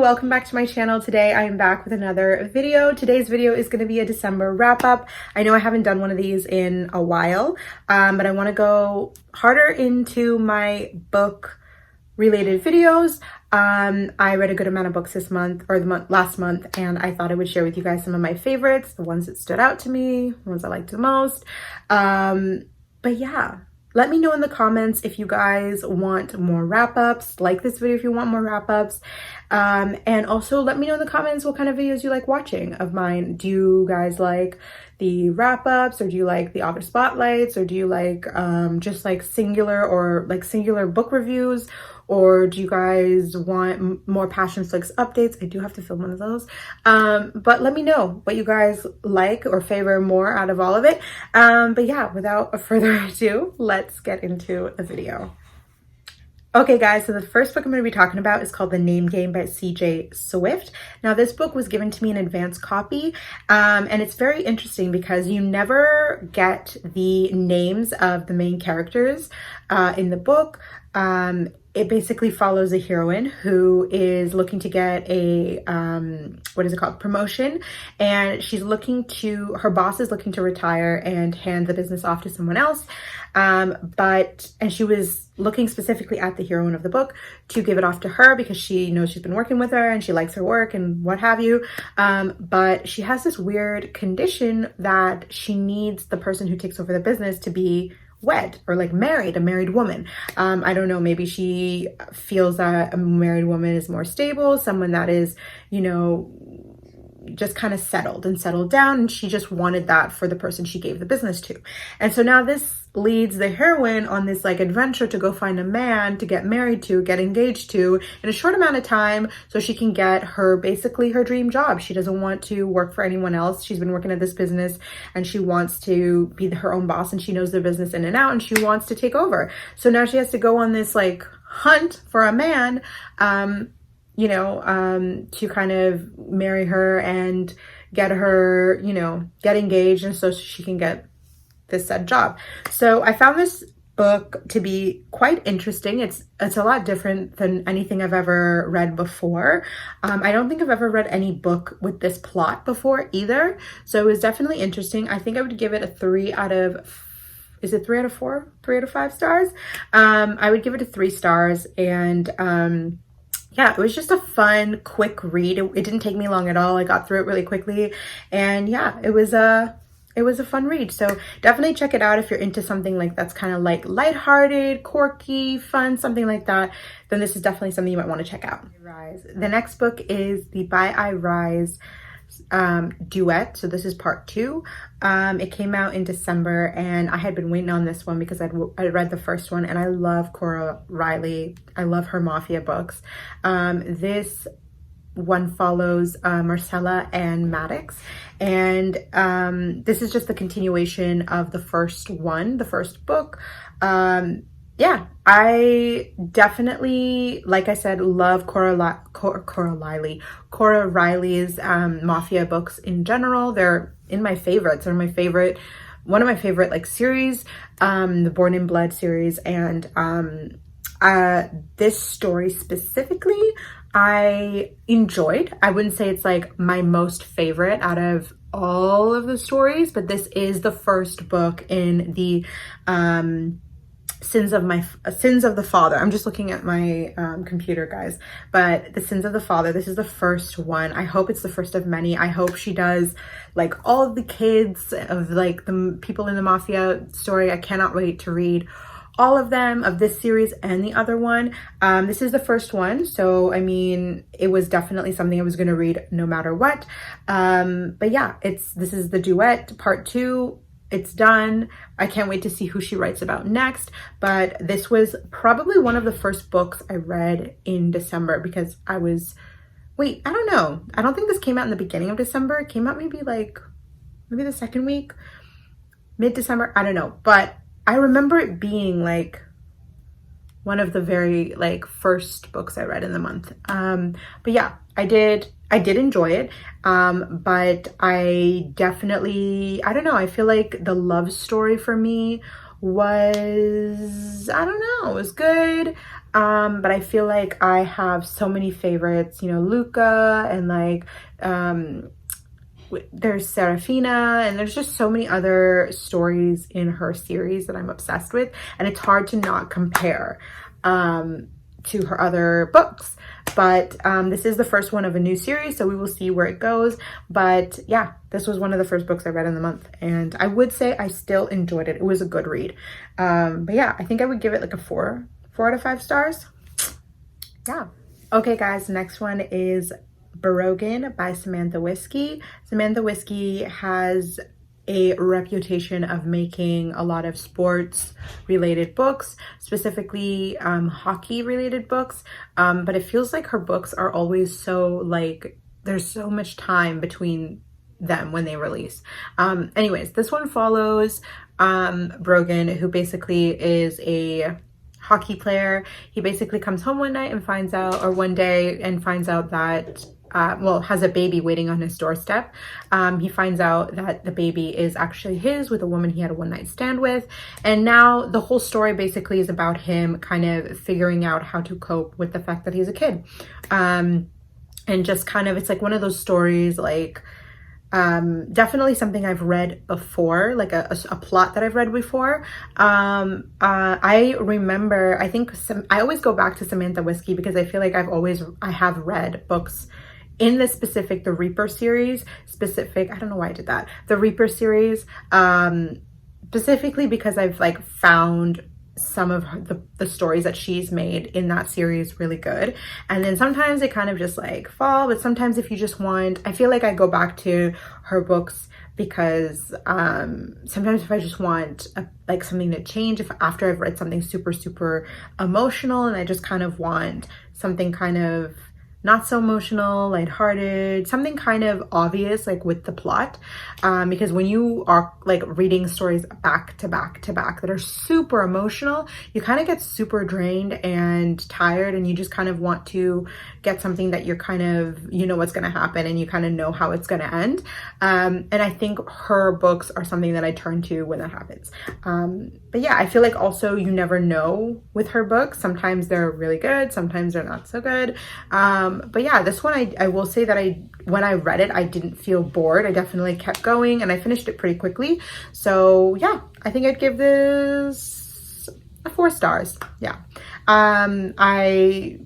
welcome back to my channel. Today I am back with another video. Today's video is going to be a December wrap up. I know I haven't done one of these in a while, but I want to go harder into my book related videos. I read a good amount of books this month, or last month, and I thought I would share with you guys some of my favorites, the ones that stood out to me, the ones I liked the most. But yeah, let me know in the comments if you guys want more wrap-ups. Like this video if you want more wrap-ups. And also let me know in the comments what kind of videos you like watching of mine. Do you guys like the wrap-ups, or do you like the author spotlights, or do you like just like singular book reviews? Or do you guys want more Passion Flicks updates? I do have to film one of those. But let me know what you guys like or favor more out of all of it. But yeah, without further ado, let's get into the video. Okay guys, so the first book I'm going to be talking about is called The Name Game by C.J. Swift. Now this book was given to me in advance copy, and it's very interesting because you never get the names of the main characters in the book. It basically follows a heroine who is looking to get a, promotion, and her boss is looking to retire and hand the business off to someone else. And she was looking specifically at the heroine of the book to give it off to her because she knows she's been working with her and she likes her work and what have you. But she has this weird condition that she needs the person who takes over the business to be wed or like married, a married woman. I don't know, maybe she feels that a married woman is more stable, someone that is, you know, just kind of settled down, and she just wanted that for the person she gave the business to. And so now this leads the heroine on this like adventure to go find a man to get married to, get engaged to in a short amount of time, so she can get basically her dream job. She doesn't want to work for anyone else. She's been working at this business and she wants to be her own boss, and she knows the business in and out, and she wants to take over. So now she has to go on this like hunt for a man, to kind of marry her and get her, get engaged, and so she can get this said job. So I found this book to be quite interesting. It's a lot different than anything I've ever read before. I don't think I've ever read any book with this plot before either. So it was definitely interesting. I think I would give it a 3 out of, is it 3 out of 4? 3 out of 5 stars? I would give it a 3 stars. And yeah, it was just a fun, quick read. It didn't take me long at all. I got through it really quickly. And yeah, it was a fun read. So definitely check it out if you're into something like that's kind of like lighthearted, quirky, fun, something like that. Then this is definitely something you might want to check out. Rise. The next book is the By I Rise Duet. So this is part 2. It came out in December, and I had been waiting on this one because I read the first one, and I love Cora Riley. I love her mafia books. This one follows Marcella and Maddox, and this is just the continuation of the first book. Yeah, I definitely, like I said, love Cora Riley's mafia books in general. They're in my favorites. They're one of my favorite like series, the Born in Blood series, and this story specifically I enjoyed. I wouldn't say it's like my most favorite out of all of the stories, but this is the first book in the Sins of the Father. I'm just looking at my computer, guys, but the Sins of the Father, this is the first one. I hope it's the first of many. I hope she does like all of the kids of like the people in the mafia story. I cannot wait to read all of them, of this series and the other one. This is the first one, so I mean, it was definitely something I was going to read no matter what. But yeah, this is the Duet Part 2. It's done. I can't wait to see who she writes about next. But this was probably one of the first books I read in December because I don't know. I don't think this came out in the beginning of December. It came out maybe the second week, mid-December. I don't know. But I remember it being like one of the very like first books I read in the month. But yeah, I did enjoy it. But I definitely, I don't know, I feel like the love story for me was, I don't know, it was good. But I feel like I have so many favorites, you know, Luca, and like there's Serafina, and there's just so many other stories in her series that I'm obsessed with, and it's hard to not compare to her other books. But this is the first one of a new series, so we will see where it goes. But yeah, this was one of the first books I read in the month, and I would say I still enjoyed it. It was a good read. But yeah, I think I would give it like a 4 out of 5 stars. Yeah. Okay guys, next one is Brogan by Samantha Whiskey. Samantha Whiskey has a reputation of making a lot of sports related books, specifically hockey related books, but it feels like her books are always so like there's so much time between them when they release. Anyways, this one follows Brogan, who basically is a hockey player. He basically comes home one night and finds out, or one day, and finds out that has a baby waiting on his doorstep. He finds out that the baby is actually his, with a woman he had a one-night stand with. And now the whole story basically is about him kind of figuring out how to cope with the fact that he's a kid. And just kind of, it's like one of those stories, like definitely something I've read before, like a plot that I've read before. I remember, I always go back to Samantha Whiskey because I feel like I have read books in the specific, the Reaper series, I don't know why I did that. The Reaper series, specifically because I've like found some of the stories that she's made in that series really good. And then sometimes they kind of just like fall, but sometimes if you just want, I feel like I go back to her books because sometimes if I just want like something to change, if after I've read something super, super emotional and I just kind of want something kind of not so emotional, lighthearted, something kind of obvious, like with the plot. Because when you are like reading stories back to back to back that are super emotional, you kind of get super drained and tired, and you just kind of want to get something that you're kind of, you know what's going to happen and you kind of know how it's going to end. And I think her books are something that I turn to when that happens. But yeah, I feel like also you never know with her books. Sometimes they're really good, sometimes they're not so good. But yeah, this one, I will say that when I read it, I didn't feel bored. I definitely kept going and I finished it pretty quickly. So yeah, I think I'd give this a 4 stars. Yeah. I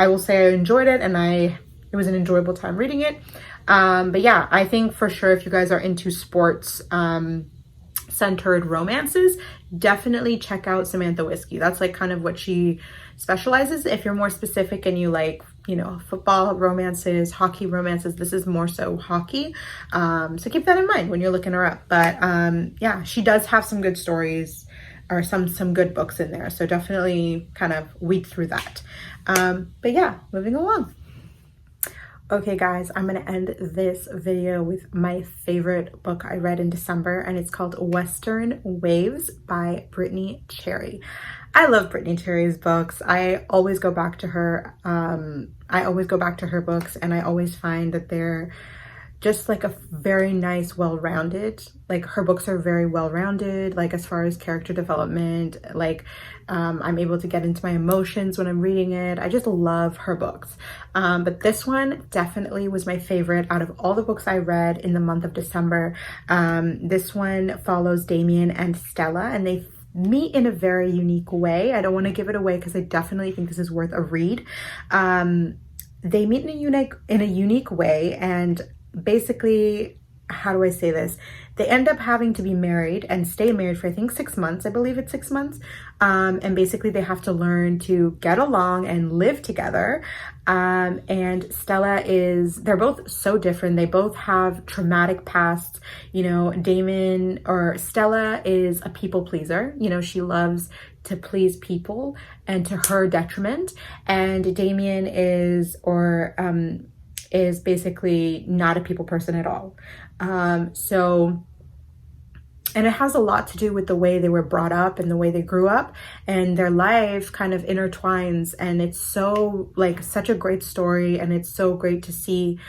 will say I enjoyed it, and it was an enjoyable time reading it. But yeah, I think for sure if you guys are into sports, centered romances, definitely check out Samantha Whiskey. That's like kind of what she specializes. If you're more specific and you like, you know, football romances, hockey romances, this is more so hockey. So keep that in mind when you're looking her up. But yeah, she does have some good stories, or some good books in there. So definitely kind of weed through that. But yeah, moving along. Okay guys, I'm gonna end this video with my favorite book I read in December, and it's called Western Waves by Britney Cherry. I love Britney Cherry's books. I always go back to her. Books, and I always find that they're just like a very nice, well-rounded, like her books are very well-rounded, like as far as character development, like I'm able to get into my emotions when I'm reading it. I just love her books. But this one definitely was my favorite out of all the books I read in the month of December. This one follows Damien and Stella, and they meet in a very unique way. I don't want to give it away because I definitely think this is worth a read. They meet in a unique way, and basically, how do I say this? They end up having to be married and stay married for I think 6 months. I believe it's 6 months. And basically they have to learn to get along and live together. And Stella they're both so different. They both have traumatic pasts. You know, Stella is a people pleaser. You know, she loves to please people and to her detriment. And Damien is basically not a people person at all. And it has a lot to do with the way they were brought up and the way they grew up, and their life kind of intertwines, and it's so like such a great story, and it's so great to see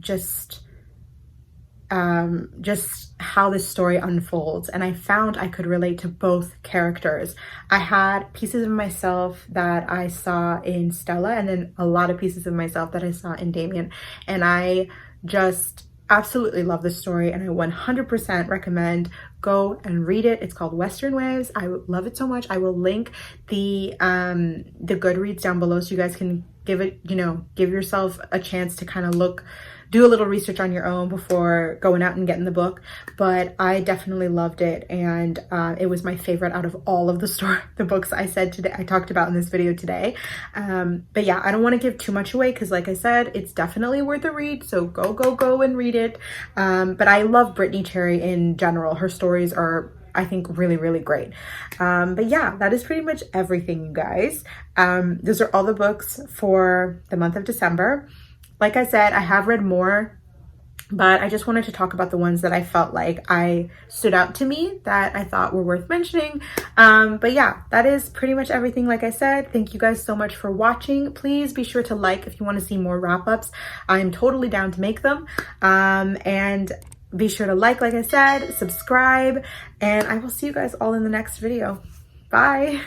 just just how this story unfolds, and I found I could relate to both characters. I had pieces of myself that I saw in Stella, and then a lot of pieces of myself that I saw in Damien, and I just absolutely love this story, and I 100% recommend go and read it. It's called Western Waves. I love it so much. I will link the Goodreads down below so you guys can give it, give yourself a chance to kind of do a little research on your own before going out and getting the book. But I definitely loved it, and it was my favorite out of all of the books I talked about in this video today. But yeah, I don't want to give too much away because, like I said, it's definitely worth a read. So go and read it. But I love Britney Cherry in general. Her stories are, I think, really, really great. But yeah, that is pretty much everything, you guys. Those are all the books for the month of December. Like I said, I have read more, but I just wanted to talk about the ones that I felt like stood out to me that I thought were worth mentioning. But yeah, that is pretty much everything. Like I said, thank you guys so much for watching. Please be sure to like if you want to see more wrap-ups. I'm totally down to make them. And be sure to like I said, subscribe, and I will see you guys all in the next video. Bye.